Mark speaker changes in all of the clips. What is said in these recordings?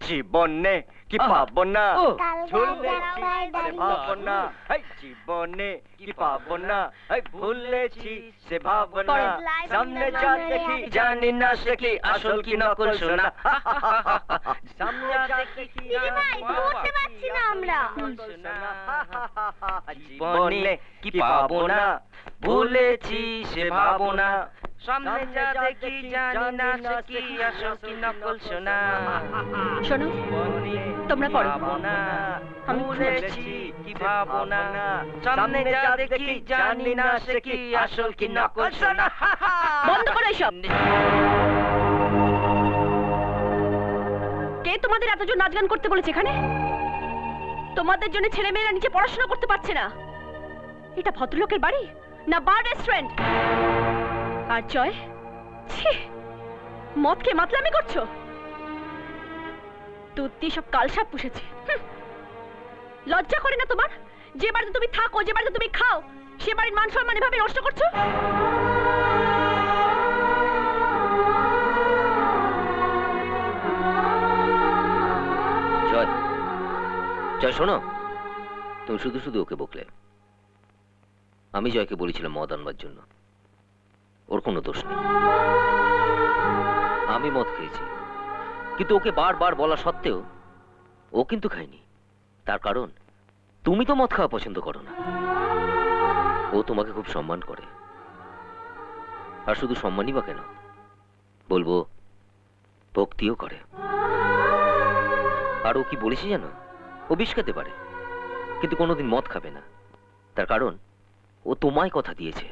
Speaker 1: জীবনে কি পাবো না, ঝুলেছি সে ভাবো না, জীবনে কি পাবো না, ভুলেছি সে ভাবো না, সামনে যা দেখি জানি না সে কি আসল কি নকল শোনা, সামনে যা দেখি
Speaker 2: বুঝতে পারছি না আমরা।
Speaker 1: জীবনে কি পাবো না, ভুলেছি সে ভাবো না, সামনে যা দেখি জানি না সে কি আসল কি নকল শোনা।
Speaker 2: শোনো, তোমরা পড়ো।
Speaker 1: আমি ভুলেছি কি ভাবো না, সামনে যা দেখি জানি না সে কি আসল কি নকল শোনা।
Speaker 2: বন্ধ করো এসব। কে তোমাদের এতজন নাচ গান করতে বলেছে এখানে? তোমাদের জন্য ছেলে মেয়েরা নিচে পড়াশোনা করতে পারছে না। এটা ভদ্রলোকের বাড়ি না বার রেস্টুরেন্ট? আর জয়, ছি, মদ খেয়ে মাতলামি করছো? তুই সব কালসাপ পুষেছে। লজ্জা করে না তোমার? যে বাড়িতে তুমি থাকো, যে বাড়িতে তুমি খাও, সে বাড়ির মান সম্মান এভাবে নষ্ট করছো?
Speaker 3: জয়, জয় শোনো, তুমি শুধু শুধু ওকে বকলে। আমি জয়কে বলেছিলাম মদ আনবার জন্য, ওর কোনো দোষ নেই। আমি মদ খেয়েছি, কিন্তু ওকে বারবার বলা সত্ত্বেও ও কিন্তু খায়নি। তার কারণ তুমি তো মদ খাওয়া পছন্দ করো না। ও তোমাকে খুব সম্মান করে, আর শুধু সম্মানই বা কেন, বলবো ভক্তিও করে। আর ও কি বলেছে জানো? ও বিষ খেতে পারে, কিন্তু কোনোদিন মদ খাবে না। তার কারণ ও তোমায় কথা দিয়েছে।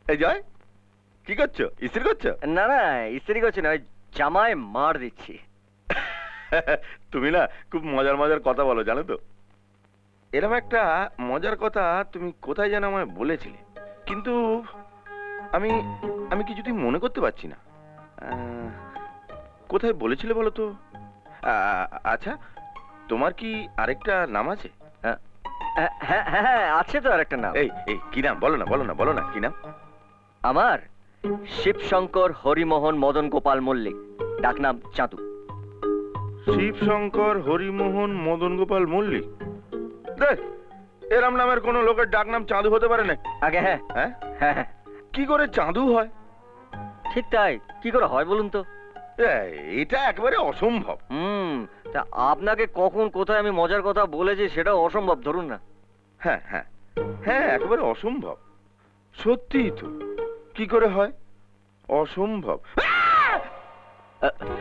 Speaker 4: এই জয়, কি করছো? ইস্ত্রি করছো?
Speaker 1: না না, ইস্ত্রি করছি না, ওই জামায় মার দিচ্ছি।
Speaker 4: তুমি না খুব মজার মজার কথা বলো, জানো তো। এরকম একটা মজার কথা তুমি কোথায় যেন আমায় বলেছিলে, কিন্তু আমি আমি কিছুতেই মনে করতে পারছি না। কোথায় বলেছিলে বলো তো? আচ্ছা, তোমার কি আরেকটা নাম আছে?
Speaker 1: হ্যাঁ হ্যাঁ, আছে তো আরেকটা নাম।
Speaker 4: এই এই কি নাম? বলো না, বলো না, বলো না, কি নাম?
Speaker 1: আমার শিবশঙ্কর হরিমোহন মদন গোপাল মল্লিক, ডাকনাম চাঁদু।
Speaker 4: শিবশঙ্কর হরিমোহন মদন গোপাল মল্লিক? এরম নামের কোন লোকের ডাক নাম চাঁদু হতে পারে না?
Speaker 1: আগে হ্যাঁ
Speaker 4: হ্যাঁ
Speaker 1: হ্যাঁ,
Speaker 4: কি করে চাঁদু হয়?
Speaker 1: ঠিক তাই, কি করে হয় বলুন তো?
Speaker 4: এটা একেবারে অসম্ভব।
Speaker 1: তা আপনাকে কখন কোথায় আমি মজার কথা বলেছি সেটাও অসম্ভব, ধরুন না।
Speaker 4: হ্যাঁ হ্যাঁ হ্যাঁ, একেবারে অসম্ভব। সত্যিই তো, কি করে হয়? অসম্ভব।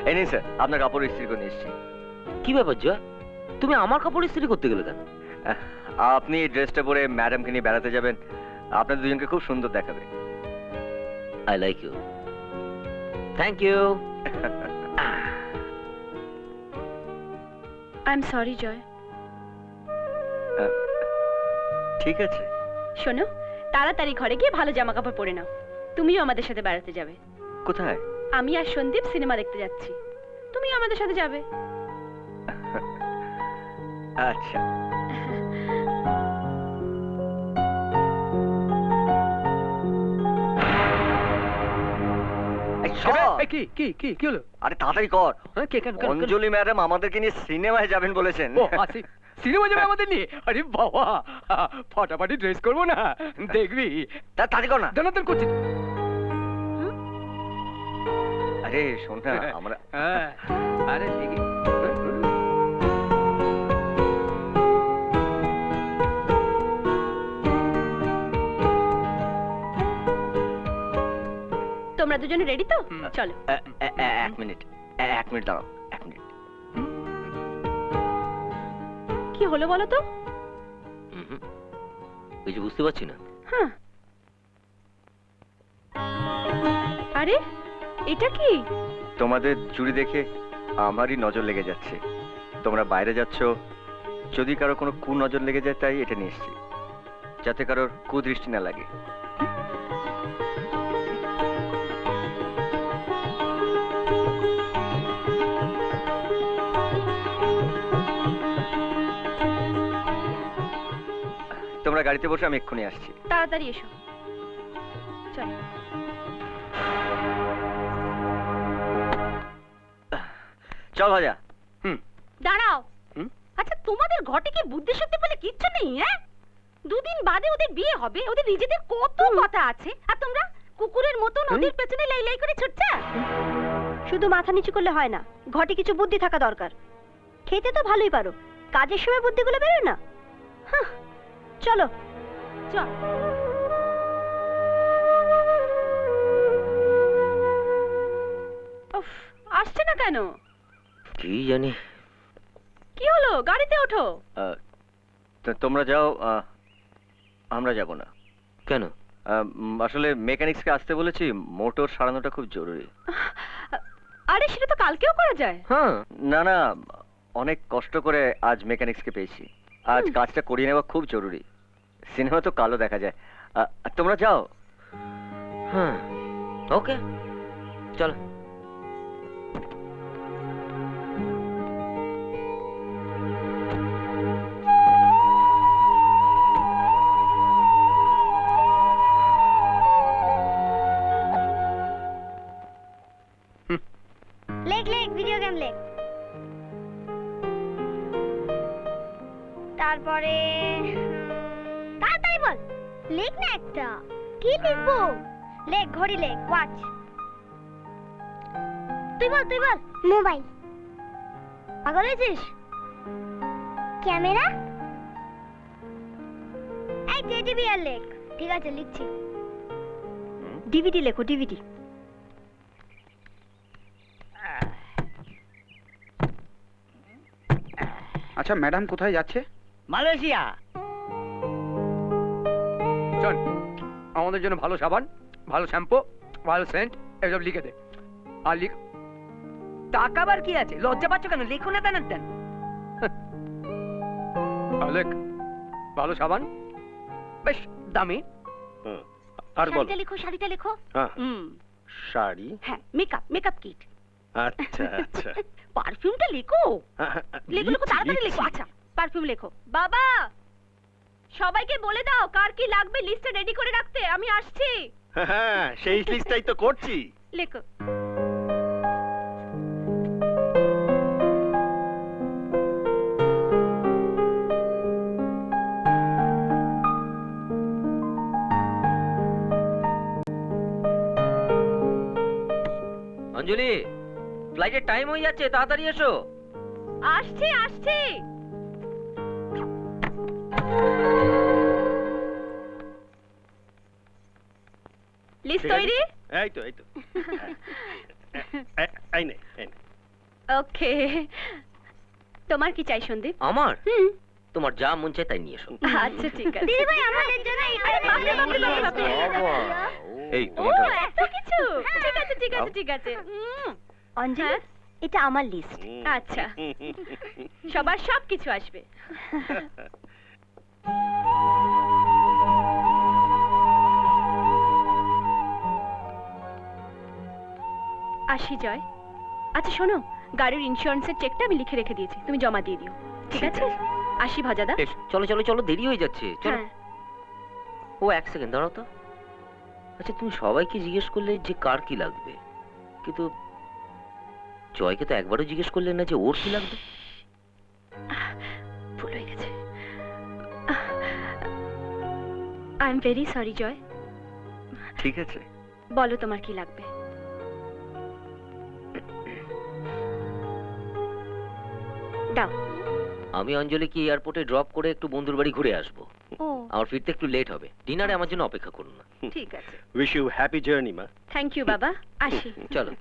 Speaker 1: এই নিন স্যার, আপনার কাপড় ইস্ত্রি করে নিয়ে এসেছি।
Speaker 3: কি ব্যাপার জয়, তুমি আমার কাপড় ইস্ত্রি করতে গেলে কেন?
Speaker 1: আপনি ড্রেসটা পরে ম্যাডামকে নিয়ে বেড়াতে যাবেন, আপনাদের দুজনকে খুব সুন্দর দেখাবে।
Speaker 3: I like you. Thank you.
Speaker 2: I am sorry Joy.
Speaker 1: ঠিক আছে।
Speaker 2: শোনো, তাড়াতাড়ি ঘরে গিয়ে ভালো জামা কাপড় পরে নাও। তুমিও আমাদের সাথে বেড়াতে যাবে।
Speaker 1: কোথায়?
Speaker 2: আমি আর সন্দীপ সিনেমা দেখতে যাচ্ছি, তুমিও আমাদের সাথে যাবে।
Speaker 1: আচ্ছা।
Speaker 5: কি কি কি কি হলো?
Speaker 1: আরে তাড়াতাড়ি কর। অঞ্জলি ম্যাডাম আমাদেরকে নিয়ে সিনেমায় যাবেন বলেছেন।
Speaker 5: সিনেমা যাবে আমাদের নিয়ে? আরে বাবা, ফাটাফাটি ড্রেস করবো না, দেখবি?
Speaker 1: তাড়াতাড়ি কর না।
Speaker 5: দানাদান করছি।
Speaker 1: আরে শোন না, আমরা
Speaker 5: আরে দেখি।
Speaker 2: তোমরা দুজনে রেডি তো? চলো।
Speaker 1: এক মিনিট দাঁড়াও, এক মিনিট।
Speaker 2: কি হলো বলো তো?
Speaker 3: কিছু বুঝতে পারছি না।
Speaker 2: হ্যাঁ, আরে এটা কি?
Speaker 1: তোমাদের চুড়ি দেখে আমারই নজর লেগে যাচ্ছে। তোমরা বাইরে যাচ্ছ, যদি কারো কোনো কুনজর লেগে যায় তাই এটা নিয়ে এসেছি, যাতে কারোর কুদৃষ্টি না লাগে। তোমরা গাড়িতে বসে, আমি এক্ষুনি আসছি।
Speaker 2: তাড়াতাড়ি এসো। চল।
Speaker 1: চল ভাজা।
Speaker 2: দাঁড়াও।
Speaker 5: হুম?
Speaker 2: আচ্ছা, তোমাদের ঘটে কি বুদ্ধি শুদ্ধি বলে কিচ্ছু নেই? হ্যাঁ, দুদিন বাদে ওদের বিয়ে হবে, ওদের নিজেদের কত কথা আছে, আর তোমরা কুকুরের মতন ওদের পেছনে লাই লাই করে ছুটছে। শুধু মাথা নিচু করলে হয় না, ঘটে কিছু বুদ্ধি থাকা দরকার। খেতে তো ভালোই পারো, কাজের সময় বুদ্ধিগুলো বেরোয় না। হাহ, চলো চল। উফ, আসছে না কেন?
Speaker 3: কি জানি।
Speaker 2: কি হলো? গাড়িতে ওঠো।
Speaker 1: তোমরা যাও, আমরা যাব না।
Speaker 3: কেন?
Speaker 1: আসলে মেকানিক্সকে আসতে বলেছি, মোটর সারানোটা খুব জরুরি।
Speaker 2: আরে সেটা তো কালকেও করা যায়।
Speaker 3: হ্যাঁ,
Speaker 1: না না, অনেক কষ্ট করে আজ মেকানিক্সকে পেয়েছি। আজ কাজটা করিয়ে নেওয়া খুব জরুরি। সিনেমা তো কালো দেখা যায়। তোমরা যাও।
Speaker 3: হ্যাঁ, ওকে, চলো।
Speaker 6: লেখ লেখ, ভিডিও গেম লেখ। তারপরে তাড়াতাড়ি বল, লেখ না একটা। কি লিখবো? লেখ, ঘড়ি লেখ, ওয়াচ। তুই বল, তুই বল। মোবাইল। পাগল হয়েছিস? ক্যামেরা। এই টেডি আর লেখ। ঠিক আছে, লিখছি।
Speaker 2: ডিভিডি লেখো, ডিভিডি।
Speaker 5: আচ্ছা, ম্যাডাম কোথায় যাচ্ছে?
Speaker 7: মালয়েশিয়া।
Speaker 5: শোন, আমাদের জন্য ভালো সাবান, ভালো শ্যাম্পু, ভালো সেন্ট এসব লিখে দে। আর লিখ।
Speaker 7: টাকাবার কি আছে? লজ্জা পাচ্ছ কেন? লেখো না টানার দেন।
Speaker 5: লেখ। ভালো সাবান, বেশ দামি।
Speaker 4: আর বল।
Speaker 2: শাড়িটা লেখো, শাড়িটা লেখো।
Speaker 4: হ্যাঁ,
Speaker 2: হুম,
Speaker 4: শাড়ি।
Speaker 2: হ্যাঁ, মেকআপ, মেকআপ কিট।
Speaker 4: আচ্ছা আচ্ছা।
Speaker 2: পারফিউমটা লেখো। লেখো লেখো, তাড়াতাড়ি লেখো। আচ্ছা, পারফিউম লেখো। বাবা, সবাইকে বলে দাও কার কি লাগবে লিস্টে রেডি করে রাখতে। আমি আসছি।
Speaker 4: হ্যাঁ, সেই লিস্টটাই তো করছি।
Speaker 2: লেখো।
Speaker 3: অঞ্জলি, ফ্লাইটের টাইম হয়ে যাচ্ছে, তাড়াতাড়ি এসো।
Speaker 2: আসছি আসছি। লিস্ট তৈরি?
Speaker 4: এই তো এই তো। এই নে, এই নে।
Speaker 2: ওকে। তোমার কি চাই সন্দীপ?
Speaker 3: আমার?
Speaker 2: হুম,
Speaker 3: তোমার যা মন চায় তাই নিয়ে এসো।
Speaker 2: আচ্ছা ঠিক আছে।
Speaker 6: দিদি ভাই, আমাদের জন্য
Speaker 2: আরে বাপরে, বাপরে, বাপরে, বাপরে।
Speaker 4: এই
Speaker 2: ও, এত কিছু। ঠিক আছে ঠিক আছে ঠিক আছে। অঞ্জলি, এটা আমার লিস্ট। আচ্ছা, সবার সব কিছু আসবে। আসি জয়। আচ্ছা শোনো, গাড়ির ইন্স্যুরেন্সের চেকটা আমি লিখে রেখে দিয়েছি, তুমি জমা দিয়ে দিও। ঠিক আছে? আসি ভাজাদা।
Speaker 3: চলো চলো চলো, দেরি হয়ে যাচ্ছে, চলো।
Speaker 2: হ্যাঁ।
Speaker 3: ও এক সেকেন্ড দাঁড়াও তো। আচ্ছা, তুমি সবাইকে জিজ্ঞেস করলে যে কার কি লাগবে, কিন্তু জয়কে তো একবারও জিজ্ঞেস করলে না যে ওর কি লাগবে।
Speaker 2: ভুল হয়ে গেছে। I am very sorry Joy.
Speaker 1: ঠিক আছে।
Speaker 2: বলো তোমার কি লাগবে। দাও।
Speaker 3: আমি অঞ্জলিকে এয়ারপোর্টে ড্রপ করে একটু বন্ধুর বাড়ি ঘুরে আসবো।
Speaker 2: ও,
Speaker 3: আমার ফিরতে একটু লেট হবে, ডিনারে আমার জন্য অপেক্ষা করুন না।
Speaker 2: ঠিক আছে।
Speaker 4: উইশ ইউ হ্যাপি জার্নি মা।
Speaker 2: থ্যাংক ইউ বাবা। আসি।
Speaker 3: চলো।